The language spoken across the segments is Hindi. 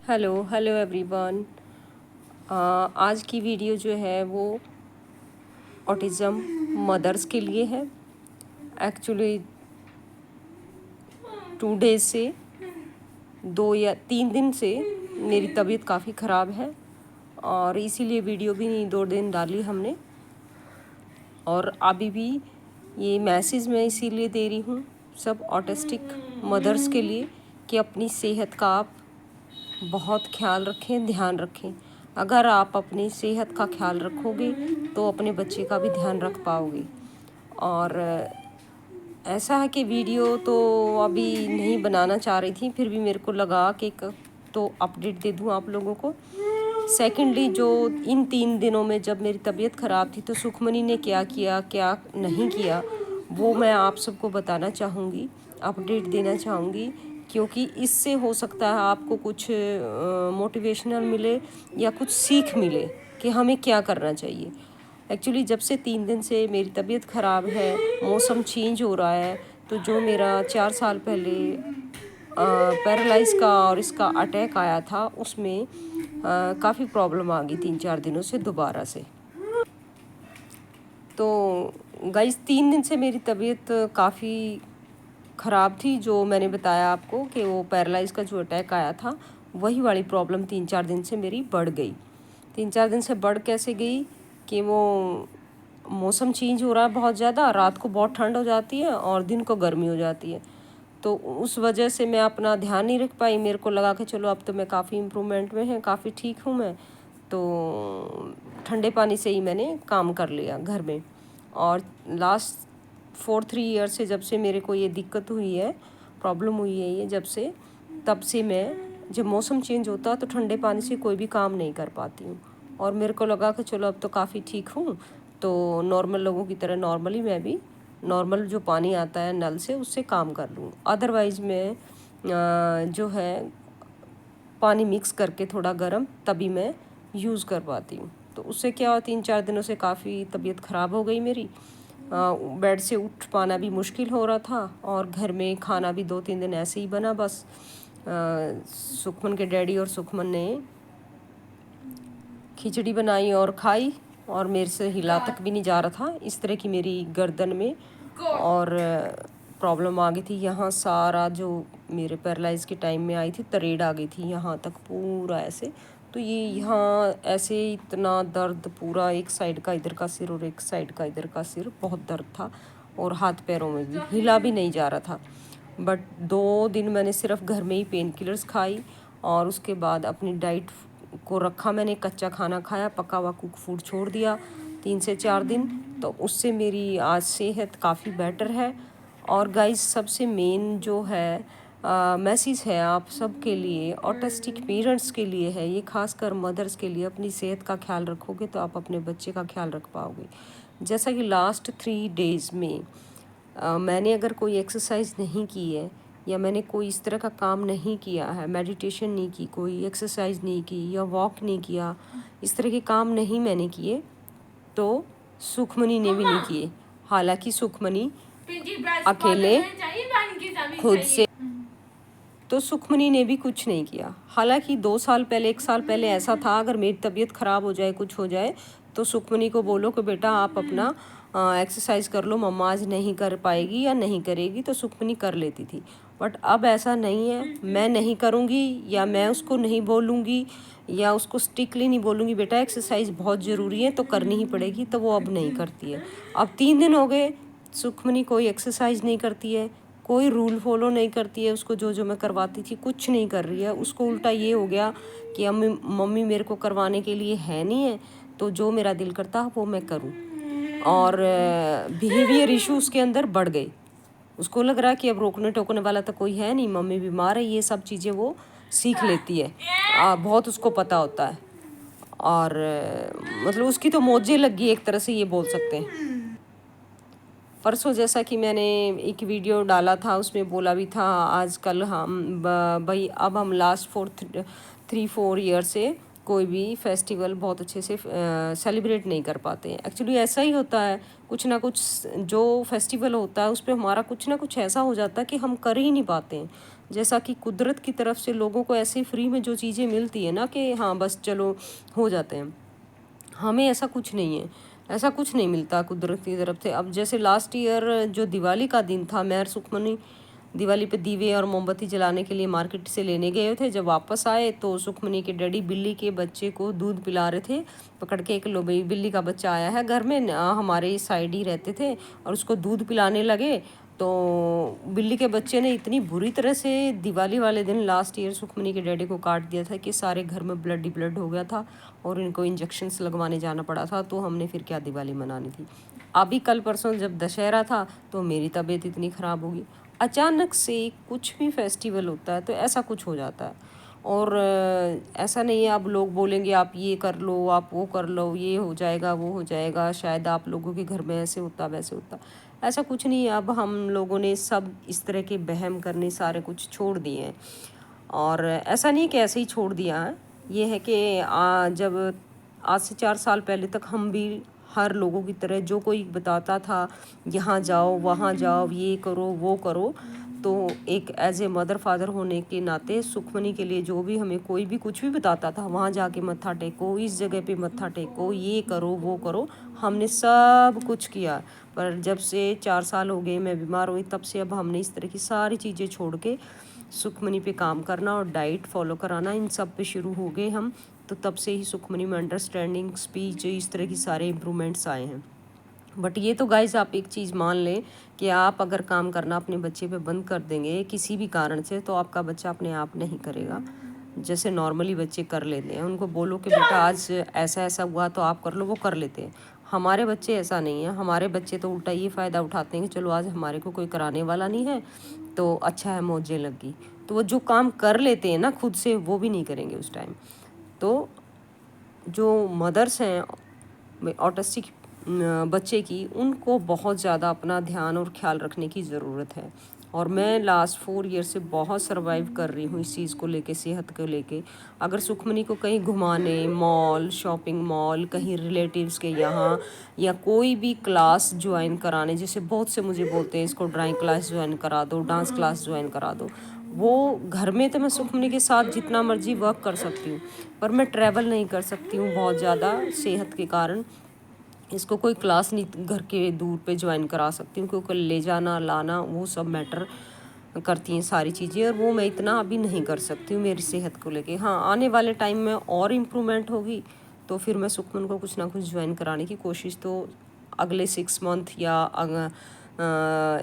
Hello hello everyone. आज की वीडियो जो है वो ऑटिज़म मदर्स के लिए है। एक्चुअली 2 डेज से 2 या 3 दिन से मेरी तबीयत काफ़ी ख़राब है और इसीलिए वीडियो भी नहीं 2 दिन डाली हमने। और अभी भी ये मैसेज मैं इसीलिए दे रही हूँ सब ऑटिस्टिक मदर्स के लिए कि अपनी सेहत का आप बहुत ख्याल रखें, ध्यान रखें। अगर आप अपनी सेहत का ख्याल रखोगे तो अपने बच्चे का भी ध्यान रख पाओगे। और ऐसा है कि वीडियो तो अभी नहीं बनाना चाह रही थी, फिर भी मेरे को लगा कि एक तो अपडेट दे दूँ आप लोगों को। सेकेंडली, जो इन 3 दिनों में जब मेरी तबीयत ख़राब थी तो सुखमनी ने क्या किया क्या नहीं किया वो मैं आप सबको बताना चाहूँगी, अपडेट देना चाहूँगी, क्योंकि इससे हो सकता है आपको कुछ मोटिवेशनल मिले या कुछ सीख मिले कि हमें क्या करना चाहिए। एक्चुअली जब से 3 दिन से मेरी तबीयत ख़राब है, मौसम चेंज हो रहा है, तो जो मेरा 4 साल पहले पैरालाइज का और इसका अटैक आया था उसमें काफ़ी प्रॉब्लम आ गई 3-4 दिनों से दोबारा से। तो गाइस 3 दिन से मेरी तबीयत काफ़ी ख़राब थी, जो मैंने बताया आपको कि वो पैरालाइज का जो अटैक आया था वही वाली प्रॉब्लम 3-4 दिन से मेरी बढ़ गई। 3-4 दिन से बढ़ कैसे गई कि वो मौसम चेंज हो रहा है बहुत ज़्यादा, रात को बहुत ठंड हो जाती है और दिन को गर्मी हो जाती है, तो उस वजह से मैं अपना ध्यान नहीं रख पाई। मेरे को लगा कि चलो अब तो मैं काफ़ी इम्प्रूवमेंट में है, काफ़ी ठीक हूँ मैं, तो ठंडे पानी से ही मैंने काम कर लिया घर में। और लास्ट 4-3 ईयर से जब से मेरे को ये दिक्कत हुई है, प्रॉब्लम हुई है ये जब से, तब से मैं जब मौसम चेंज होता है तो ठंडे पानी से कोई भी काम नहीं कर पाती हूँ। और मेरे को लगा कि चलो अब तो काफ़ी ठीक हूँ, तो नॉर्मल लोगों की तरह नॉर्मली मैं भी नॉर्मल जो पानी आता है नल से उससे काम कर लूँ। अदरवाइज़ मैं जो है पानी मिक्स करके थोड़ा गर्म तभी मैं यूज़ कर पाती हूँ। तो उससे क्या हुआ, 3-4 दिनों से काफ़ी तबीयत ख़राब हो गई मेरी। बेड से उठ पाना भी मुश्किल हो रहा था और घर में खाना भी 2-3 दिन ऐसे ही बना बस। सुखमन के डैडी और सुखमन ने खिचड़ी बनाई और खाई और मेरे से हिला तक भी नहीं जा रहा था, इस तरह की मेरी गर्दन में और प्रॉब्लम आ गई थी। यहाँ सारा जो मेरे पैरालाइज के टाइम में आई थी तरेड़ आ गई थी यहाँ तक पूरा ऐसे, तो ये यहाँ ऐसे इतना दर्द, पूरा एक साइड का इधर का सिर और एक साइड का इधर का सिर, बहुत दर्द था और हाथ पैरों में भी हिला भी नहीं जा रहा था। बट 2 दिन मैंने सिर्फ घर में ही पेन किलर्स खाई और उसके बाद अपनी डाइट को रखा मैंने, कच्चा खाना खाया, पका हुआ कुक फूड छोड़ दिया 3 से 4 दिन, तो उससे मेरी आज सेहत काफ़ी बेटर है। और गाइस सबसे मेन जो है मैसेज है आप सब के लिए, ऑटिस्टिक पेरेंट्स के लिए है ये, खासकर मदर्स के लिए, अपनी सेहत का ख्याल रखोगे तो आप अपने बच्चे का ख्याल रख पाओगे। जैसा कि लास्ट 3 डेज़ में मैंने अगर कोई एक्सरसाइज नहीं की है या मैंने कोई इस तरह का काम नहीं किया है, मेडिटेशन नहीं की, कोई एक्सरसाइज नहीं की या वॉक नहीं किया, इस तरह के काम नहीं मैंने किए, तो सुखमनी ने भी नहीं किए। हालांकि सुखमनी अकेले खुद से, तो सुखमनी ने भी कुछ नहीं किया। हालांकि 2 साल पहले, 1 साल पहले ऐसा था, अगर मेरी तबीयत ख़राब हो जाए, कुछ हो जाए, तो सुखमनी को बोलो कि बेटा आप अपना एक्सरसाइज कर लो, मम्मा आज नहीं कर पाएगी या नहीं करेगी, तो सुखमनी कर लेती थी। बट अब ऐसा नहीं है, मैं नहीं करूँगी या मैं उसको नहीं बोलूँगी या उसको स्ट्रिक्टली नहीं बोलूँगी बेटा एक्सरसाइज बहुत ज़रूरी है तो करनी ही पड़ेगी, तो वो अब नहीं करती है। अब 3 दिन हो गए सुखमनी कोई एक्सरसाइज नहीं करती है, कोई रूल फॉलो नहीं करती है, उसको जो जो मैं करवाती थी कुछ नहीं कर रही है। उसको उल्टा ये हो गया कि मम्मी मेरे को करवाने के लिए है नहीं है, तो जो मेरा दिल करता वो मैं करूं। और बिहेवियर इशू उसके अंदर बढ़ गए, उसको लग रहा है कि अब रोकने टोकने वाला तो कोई है नहीं, मम्मी बीमार है, ये सब चीज़ें वो सीख लेती है, बहुत उसको पता होता है। और मतलब उसकी तो मौजें लगी एक तरह से ये बोल सकते हैं। परसों जैसा कि मैंने एक वीडियो डाला था उसमें बोला भी था आजकल हम भाई अब हम लास्ट 3-4 ईयर से कोई भी फेस्टिवल बहुत अच्छे से सेलिब्रेट नहीं कर पाते हैं। एक्चुअली ऐसा ही होता है, कुछ ना कुछ जो फेस्टिवल होता है उस पर हमारा कुछ ना कुछ ऐसा हो जाता है कि हम कर ही नहीं पाते हैं। जैसा कि कुदरत की तरफ से लोगों को ऐसे फ्री में जो चीज़ें मिलती है ना कि हाँ बस चलो हो जाते हैं, हमें ऐसा कुछ नहीं है, ऐसा कुछ नहीं मिलता कुदरत की तरफ से। अब जैसे लास्ट ईयर जो दिवाली का दिन था, मैं और सुखमनी दिवाली पे दीवे और मोमबत्ती जलाने के लिए मार्केट से लेने गए थे। जब वापस आए तो सुखमनी के डैडी बिल्ली के बच्चे को दूध पिला रहे थे पकड़ के। एक लो भाई बिल्ली का बच्चा आया है घर में, हमारे साइड ही रहते थे, और उसको दूध पिलाने लगे तो बिल्ली के बच्चे ने इतनी बुरी तरह से दिवाली वाले दिन लास्ट ईयर सुखमनी के डैडी को काट दिया था कि सारे घर में ब्लड ही ब्लड हो गया था और इनको इंजेक्शन्स लगवाने जाना पड़ा था। तो हमने फिर क्या दिवाली मनानी थी। अभी कल परसों जब दशहरा था तो मेरी तबीयत इतनी ख़राब होगी। अचानक से कुछ भी फेस्टिवल होता है तो ऐसा कुछ हो जाता है। और ऐसा नहीं है अब लोग बोलेंगे आप ये कर लो, आप वो कर लो, ये हो जाएगा वो हो जाएगा, शायद आप लोगों के घर में ऐसे होता वैसे होता। ऐसा कुछ नहीं है। अब हम लोगों ने सब इस तरह के वहम करने सारे कुछ छोड़ दिए हैं। और ऐसा नहीं कि ऐसे ही छोड़ दिया है, ये है कि जब आज से 4 साल पहले तक हम भी हर लोगों की तरह जो कोई बताता था यहाँ जाओ वहाँ जाओ, ये करो वो करो, तो एक एज ए मदर फादर होने के नाते सुखमनी के लिए जो भी हमें कोई भी कुछ भी बताता था, वहाँ जाके मत्था टेको, इस जगह पे मत्था टेको, ये करो वो करो, हमने सब कुछ किया। पर जब से 4 साल हो गए मैं बीमार हुई, तब से अब हमने इस तरह की सारी चीज़ें छोड़ के सुखमनी पे काम करना और डाइट फॉलो कराना, इन सब पे शुरू हो गए हम। तो तब से ही सुखमनी में अंडरस्टैंडिंग, स्पीच, इस तरह की सारे इम्प्रूवमेंट्स आए हैं। बट ये तो गाइज आप एक चीज़ मान लें कि आप अगर काम करना अपने बच्चे पे बंद कर देंगे किसी भी कारण से, तो आपका बच्चा अपने आप नहीं करेगा। जैसे नॉर्मली बच्चे कर लेते हैं, उनको बोलो कि बेटा आज ऐसा ऐसा हुआ तो आप कर लो, वो कर लेते हैं। हमारे बच्चे ऐसा नहीं है। हमारे बच्चे तो उल्टा ये फ़ायदा उठाते हैं कि चलो आज हमारे को कोई कराने वाला नहीं है तो अच्छा है, मौजें लगी। तो वो जो काम कर लेते हैं ना खुद से, वो भी नहीं करेंगे उस टाइम। तो जो मदर्स हैं ऑटिस्टिक बच्चे की, उनको बहुत ज़्यादा अपना ध्यान और ख्याल रखने की ज़रूरत है। और मैं लास्ट 4 ईयर से बहुत सर्वाइव कर रही हूँ इस चीज़ को लेके, सेहत को लेके। अगर सुखमनी को कहीं घुमाने, मॉल, शॉपिंग मॉल, कहीं रिलेटिव्स के यहाँ, या कोई भी क्लास ज्वाइन कराने, जैसे बहुत से मुझे बोलते हैं इसको ड्राइंग क्लास ज्वाइन करा दो, डांस क्लास ज्वाइन करा दो, वो घर में तो मैं सुखमनी के साथ जितना मर्जी वर्क कर सकती हूँ, पर मैं ट्रैवल नहीं कर सकती हूँ बहुत ज़्यादा सेहत के कारण। इसको कोई क्लास नहीं घर के दूर पे ज्वाइन करा सकती हूँ, क्योंकि ले जाना लाना वो सब मैटर करती हैं सारी चीज़ें, और वो मैं इतना अभी नहीं कर सकती हूँ मेरी सेहत को लेके। हाँ, आने वाले टाइम में और इम्प्रूवमेंट होगी तो फिर मैं सुखमन को कुछ ना कुछ ज्वाइन कराने की कोशिश तो अगले 6 मंथ या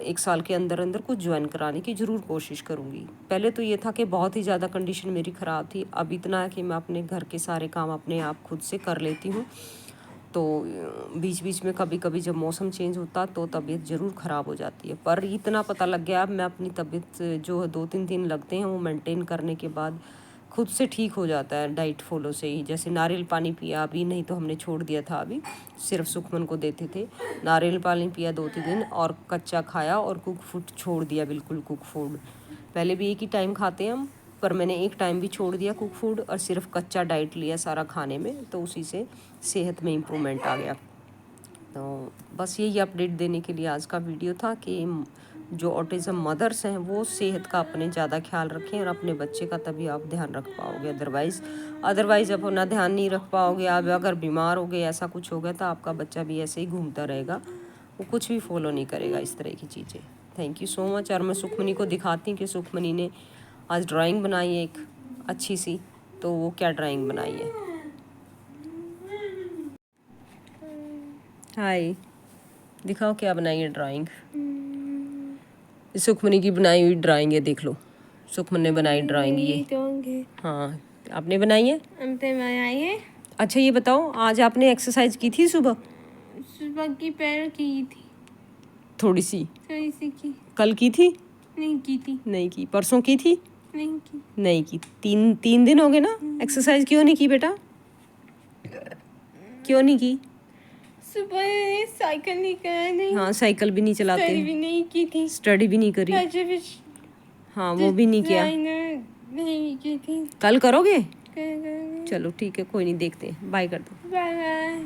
1 साल के अंदर अंदर कुछ ज्वाइन कराने की ज़रूर कोशिश करूँगी। पहले तो ये था कि बहुत ही ज़्यादा कंडीशन मेरी ख़राब थी, अब इतना है कि मैं अपने घर के सारे काम अपने आप खुद से कर लेती हूँ। तो बीच बीच में कभी कभी जब मौसम चेंज होता तो तबीयत ज़रूर ख़राब हो जाती है। पर इतना पता लग गया अब मैं अपनी तबीयत जो 2-3 दिन लगते हैं वो मेंटेन करने के बाद खुद से ठीक हो जाता है डाइट फॉलो से ही। जैसे नारियल पानी पिया अभी, नहीं तो हमने छोड़ दिया था, अभी सिर्फ सुखमन को देते थे। नारियल पानी पिया 2-3 दिन और कच्चा खाया, और कुक फूड छोड़ दिया बिल्कुल। कुक फूड पहले भी एक ही टाइम खाते हैं हम, पर मैंने एक टाइम भी छोड़ दिया कुक फूड और सिर्फ कच्चा डाइट लिया सारा खाने में, तो उसी से सेहत में इम्प्रूवमेंट आ गया। तो बस यही अपडेट देने के लिए आज का वीडियो था कि जो ऑटिज़म मदर्स हैं वो सेहत का अपने ज़्यादा ख्याल रखें, और अपने बच्चे का तभी आप ध्यान रख पाओगे। अदरवाइज़ आप अपना ध्यान नहीं रख पाओगे, आप अगर बीमार हो गए, ऐसा कुछ हो गया, तो आपका बच्चा भी ऐसे ही घूमता रहेगा, वो कुछ भी फॉलो नहीं करेगा इस तरह की चीज़ें। Thank you so much. और मैं सुखमनी को दिखाती हूँ कि सुखमनी ने आज ड्राइंग बनाई है एक अच्छी सी, तो वो क्या ड्राइंग बनाई है। हाय, दिखाओ क्या बनाई है ड्राइंग। सुखमनी की बनाई हुई ड्राइंग है, देख लो। सुखमन ने बनाई ड्राइंग ये। हाँ, आपने बनाई है? बनाई है। अच्छा ये बताओ, आज आपने एक्सरसाइज की थी सुबह? सुबह की पैर की थी, थोड़ी सी की। कल की थी? नहीं की थी। नहीं की। परसों की थी? नहीं की। तीन दिन हो गए ना। एक्सरसाइज क्यों नहीं की बेटा? क्यों नहीं की? सुबह साइकिल नहीं करा, नहीं। हाँ, साइकिल भी नहीं चलाते। स्टडी भी नहीं की थी। स्टडी भी नहीं करी। हाँ, वो भी नहीं किया। नहीं की थी। कल करोगे? चलो ठीक है, कोई नहीं, देखते हैं। बाय कर दो। Bye bye.